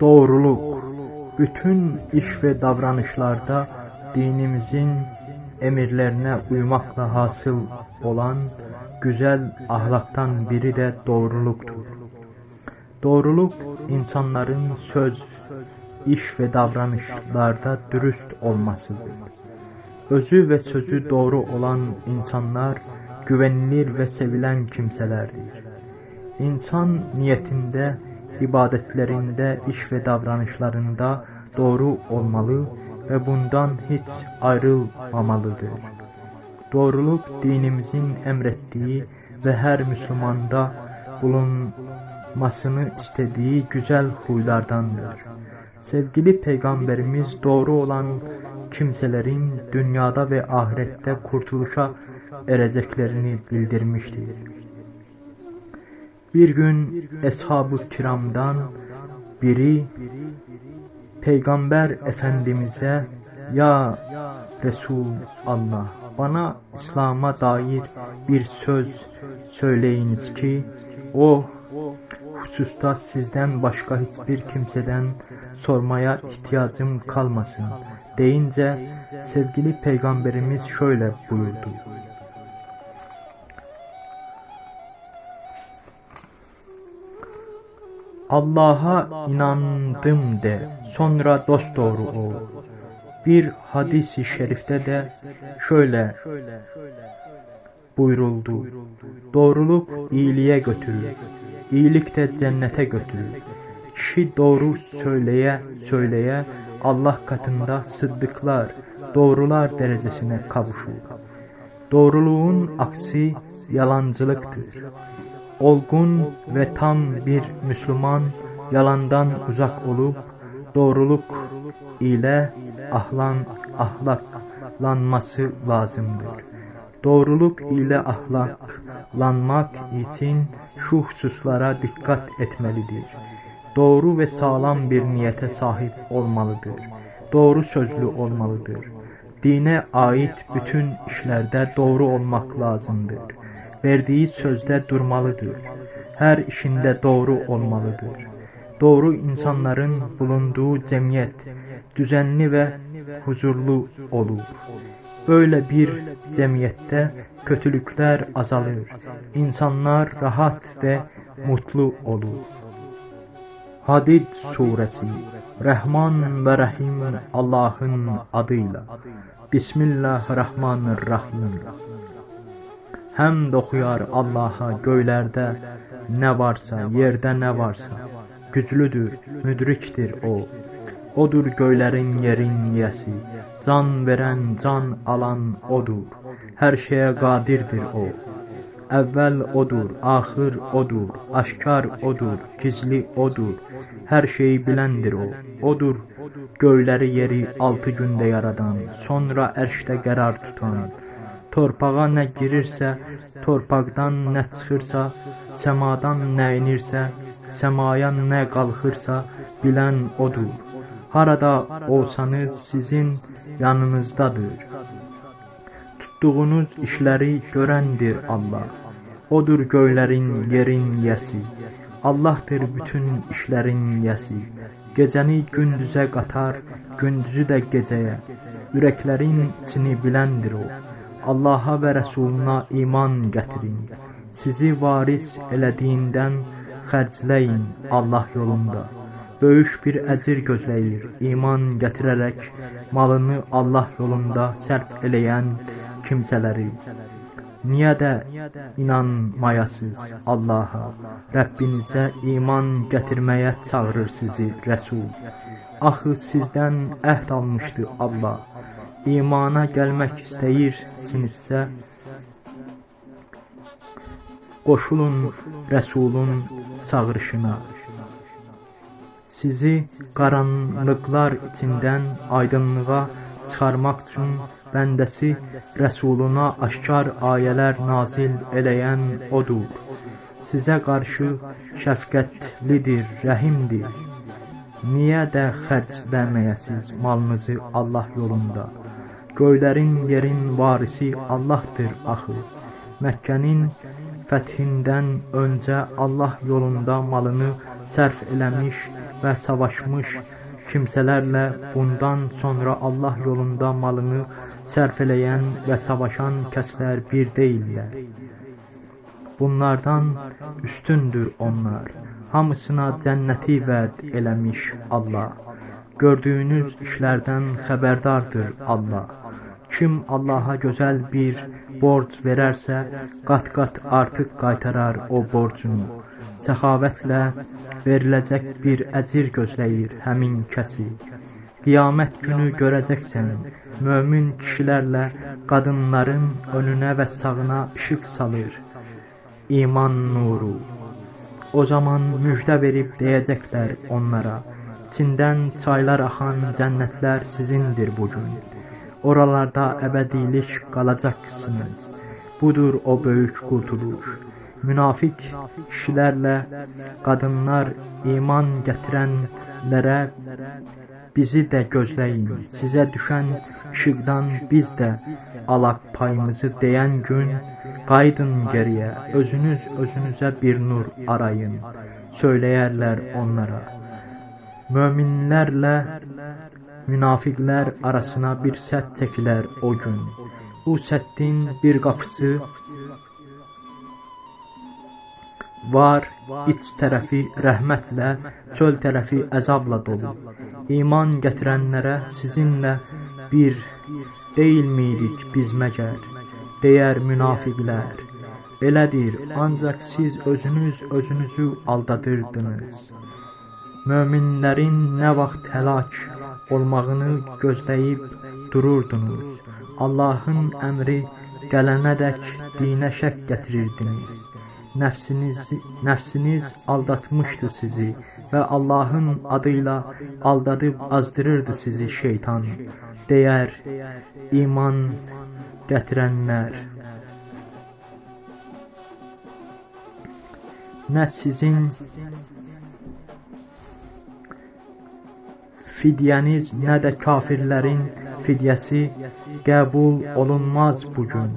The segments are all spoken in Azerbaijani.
Doğruluk, bütün iş ve davranışlarda dinimizin emirlerine uymakla hasıl olan güzel ahlaktan biri de doğruluktur. Doğruluk, insanların söz, iş ve davranışlarda dürüst olmasıdır. Özü ve sözü doğru olan insanlar güvenilir ve sevilen kimselerdir. İnsan niyetinde, ibadetlerinde, iş ve davranışlarında doğru olmalı ve bundan hiç ayrılmamalıdır. Doğruluk, dinimizin emrettiği ve her Müslümanda bulunmasını istediği güzel huylardandır. Sevgili Peygamberimiz doğru olan kimselerin dünyada ve ahirette kurtuluşa ereceklerini bildirmiştir. Bir gün Eshab-ı Kiram'dan biri Peygamber Efendimiz'e "Ya Resulallah, bana İslam'a dair bir söz söyleyiniz ki o hususta sizden başka hiçbir kimseden sormaya ihtiyacım kalmasın" deyince sevgili Peygamberimiz şöyle buyurdu: Allah'a inandım de, sonra dosdoğru ol. Bir hadis-i şerifte de şöyle buyuruldu: doğruluk iyiliğe götürür, iyilik de cennete götürür. Kişi doğru söyleye söyleye Allah katında sıddıklar, doğrular derecesine kavuşur. Doğruluğun aksi yalancılıktır. Olgun ve tam bir Müslüman yalandan uzak olup doğruluk ile ahlaklanması lazımdır. Doğruluk ile ahlaklanmak için şu hususlara dikkat etmelidir. Doğru ve sağlam bir niyete sahip olmalıdır. Doğru sözlü olmalıdır. Dine ait bütün işlerde doğru olmak lazımdır. Verdiği sözde durmalıdır. Her işinde doğru olmalıdır. Doğru insanların bulunduğu cemiyet düzenli ve huzurlu olur. Böyle bir cemiyette kötülükler azalır. İnsanlar rahat ve mutlu olur. Hadid Suresi. Rahman ve Rahim Allah'ın adıyla. Bismillahirrahmanirrahim. Hamd okuyar Allah'a göylerde ne varsa, yerde ne varsa. Güçlüdür, müdriktir o. Odur göylerin yerin yiyesi. Can veren, can alan odur. Her şeye kadirdir o. Evvel odur, ahir odur, aşkar odur, gizli odur. Her şeyi bilendir o. Odur göyleri yeri 6 günde yaradan, sonra erşte qərar tutan. Torpağa ne girirse, torpaqdan ne çıxırsa, semadan ne inirse, semaya ne qalxırsa, bilen odur. Harada olsanız sizin yanınızdadır. Tuttuğunuz işleri görendir Allah. Odur göylerin yerin yesi. Allah'tır bütün işlerin yesi. Gecəni gündüze qatar, gündüzü de geceye. Yüreklerin içini bilendir o. Allah'a ve Resuluna iman gətirin. Sizi varis elediğinden xərcləyin Allah yolunda. Böyük bir əcir gözləyir. İman gətirərək malını Allah yolunda sərf eləyən kimsələri. Niyə də inanmayasız Allah'a, Rəbbinizə iman gətirməyə çağırır sizi Rəsul. Axı sizdən əhd almışdı Allah. İmana gəlmək istəyirsinizsə, qoşulun Rəsulun çağırışına. Sizi qaranlıqlar içindən aydınlığa çıxarmaq üçün bəndəsi Rəsuluna aşkar ayələr nazil eləyən odur. Sizə qarşı şəfqətlidir, rəhimdir. Niyə də xərcləməyəsiz malınızı Allah yolunda? Göylərin yerin varisi Allah'tır axı. Məkkənin fəthindən öncə Allah yolunda malını sərf eləmiş və savaşmış kimsələrlə bundan sonra Allah yolunda malını sərf eləyən və savaşan kəslər bir deyillər. Bunlardan üstündür onlar. Hamısına cənnəti vəd eləmiş Allah. Gördüyünüz işlərdən xəbərdardır Allah. Kim Allaha gözəl bir borc verərsə, qat-qat artıq qaytarar o borcunu. Səxavətlə veriləcək bir əcir gözləyir həmin kəsi. Qiyamət günü görəcəksən, mömin kişilərlə qadınların önünə və sağına işıq salır iman nuru. O zaman müjdə verib deyəcəklər onlara, içindən çaylar axan cənnətlər sizindir bugün. Oralarda əbədilik qalacaqsınız. Budur o böyük qurtuluş. Münafiq kişilərlə qadınlar iman gətirənlərə bizi də gözləyin, sizə düşən işıqdan biz də alaq payımızı deyən gün, qaydın geriyə, özünüz özünüzə bir nur arayın, söyləyərlər onlara. Möminlərlə münafiqlər arasına bir sədd çəkilər o gün. Bu səddin bir qapısı var, iç tərəfi rəhmətlə, çöl tərəfi əzabla dolu. İman gətirənlərə sizinlə bir deyilmiydik biz məgər, deyər münafiqlər. Belədir, ancaq siz özünüzü aldadırdınız. Möminlərin nə vaxt həlak olmağını gözləyib dururdunuz. Allahın əmri gələnədək dinə şək gətirirdiniz. Nəfsiniz aldatmışdı sizi və Allahın adıyla aldadıb azdırırdı sizi şeytan, deyər iman gətirənlər. Nə sizin fidyəniz, nə də kafirlərin fidyəsi qəbul olunmaz bugün.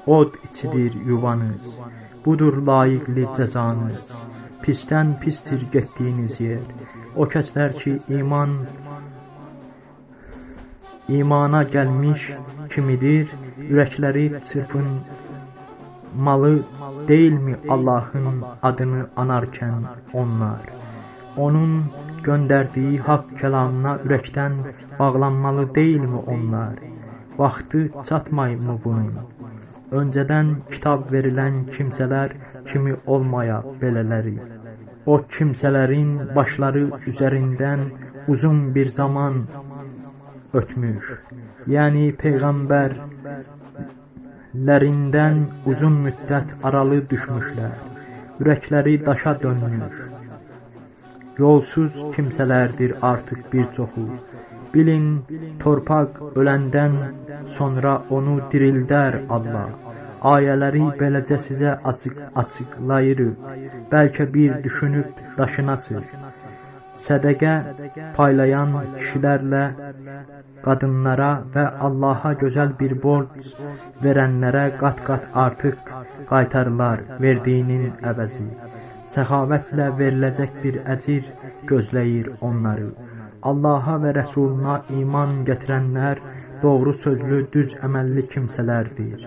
Od içidir yuvanız, budur layiqli cəzanız. Pisdən pistir getdiyiniz yer. O kəslər ki, imana gəlmiş kimidir, ürəkləri çırpınmalı deyilmi Allahın adını anarkən onlar? Onun göndərdiyi haqq kəlamına ürəkdən bağlanmalı deyilmi onlar? Vaxtı çatmayımı bunun? Öncədən kitab verilən kimsələr kimi olmaya belələri. O kimsələrin başları üzərindən uzun bir zaman ötmüş. Yəni peyğəmbərlərindən uzun müddət aralı düşmüşlər. Ürəkləri daşa dönmüş. Yolsuz kimsələrdir artıq bir çoxu. Bilin, torpaq öləndən sonra onu dirildər Allah. Ayələri beləcə sizə açıqlayırıq. Bəlkə bir düşünüb daşınasız. Sədəqə paylayan kişilərlə qadınlara və Allaha gözəl bir borc verənlərə qat-qat artıq qaytarırlar verdiyinin əvəzi. Səxavətlə veriləcək bir əcir gözləyir onları. Allaha və Rəsuluna iman gətirənlər doğru sözlü, düz əməlli kimsələrdir.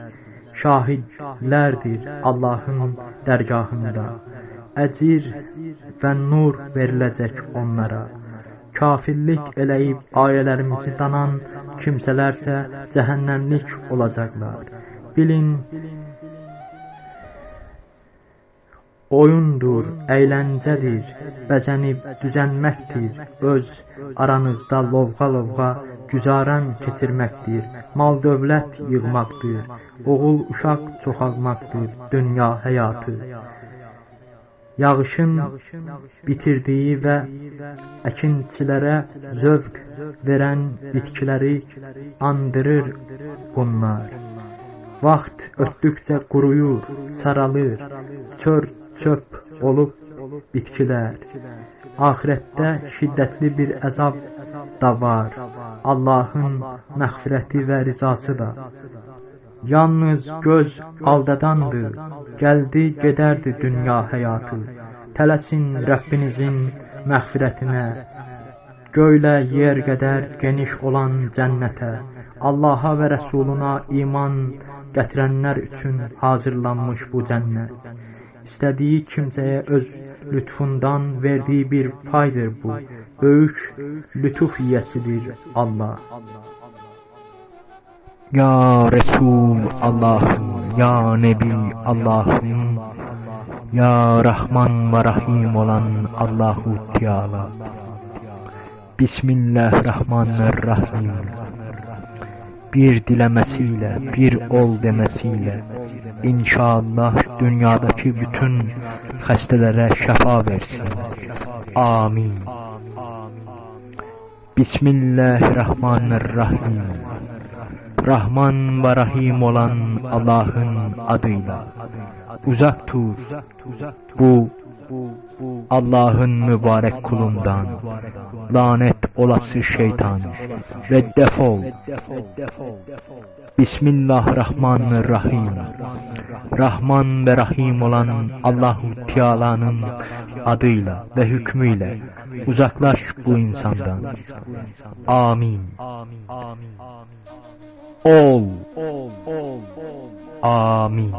Şahidlərdir Allahın dərgahında. Əcir və nur veriləcək onlara. Kafirlik eləyib ayələrimizi danan kimsələrsə cəhənnəmlik olacaqlar. Bilin, oyundur, əyləncədir, bəzənib düzənməkdir, öz aranızda lovğa-lovğa güzaran keçirməkdir, mal-dövlət yığmaqdır, oğul uşaq çoxalmaqdır dünya həyatı. Yağışın bitirdiyi və əkinçilərə zövq verən bitkiləri andırır bunlar. Vaxt ötdükcə quruyur, saralır, çöp olub bitkilər. Axirətdə şiddətli bir əzab da var, Allahın məğfirəti və rizası da. Yalnız göz aldadandır, gəldi gedərdi dünya həyatı. Tələsin Rəbbinizin məğfirətinə, göylə yer qədər geniş olan cənnətə, Allaha və Rəsuluna iman gətirənlər üçün hazırlanmış bu cənnət. İstədiyi kimsəyə öz lütfundan verdiyi bir paydır bu. Böyük lütuf yiyəsidir Allah. Ya Resul Allah'ım, Ya Nebi Allah'ım, Ya Rahman ve Rahim olan Allahu Teala. Bismillahirrahmanirrahim. Bir dilemesiyle, bir ol demesiyle, İnşallah dünyadaki bütün hastelere şefa versin. Amin. Bismillahirrahmanirrahim. Rahman ve Rahim olan Allah'ın adıyla. Uzak dur bu Allah'ın mübarek kulundan, lanet olası şeytan, ve defol. Bismillahirrahmanirrahim. Rahman ve Rahim olan Allahu Teala'nın adıyla ve hükmüyle uzaklaş bu insandan. Amin. Ol. Amin.